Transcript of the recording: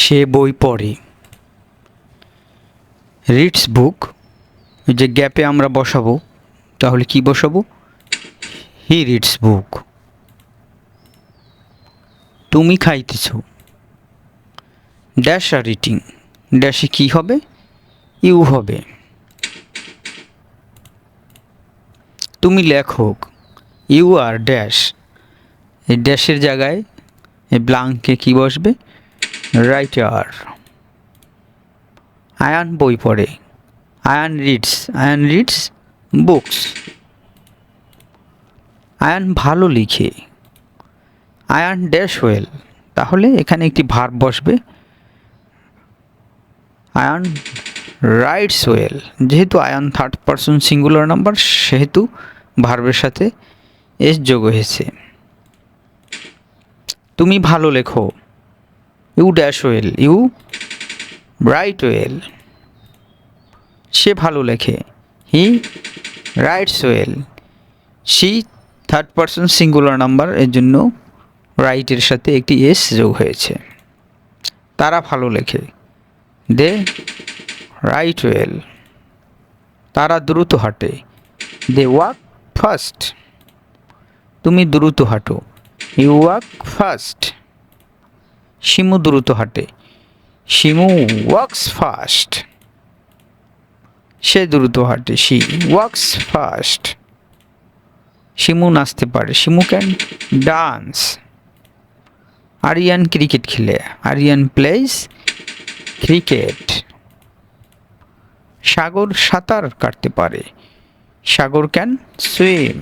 সে বই পড়ে। রিডস বুক, যে গ্যাপে আমরা বসাবো, তাহলে কি বসাবো? হি রিডস বুক। তুমি খাইতেছ। ড্যাশ আর ইটিং, ড্যাশে কি হবে? ইউ হবে। তুমি লেখক। ইউ আর ড্যাশ, এই ড্যাশের জায়গায় এই ব্লাঙ্কে কি বসবে? রাইটার। আয়ান বই পড়ে। Ayaan reads books. আয়ান ভালো লিখে। আয়ান ড্যাশ ওয়েল, তাহলে এখানে একটি ভার্ব বসবে। আয়ান রাইটস ওয়েল, যেহেতু Ayaan third person singular number, সেহেতু ভার্বের সাথে এস যোগ হয়েছে। তুমি ভালো লেখো। You dash well, you write well. সে ভালো লেখে। He writes well. She third person singular number, এর জন্য রাইটের সাথে একটি এস যোগ হয়েছে। তারা ভালো লেখে। They write well. তারা দ্রুত হাঁটে। They walk fast. তুমি দ্রুত হাঁটো। You walk fast. শিমু দ্রুত হাঁটে। Shimu walks fast. সে দ্রুত হাঁটে। She walks fast. শিমু নাচতে পারে। Shimu can dance. Ariyan cricket খেলে। Ariyan plays cricket. সাগর সাঁতার কাটতে পারে। Sagar can swim.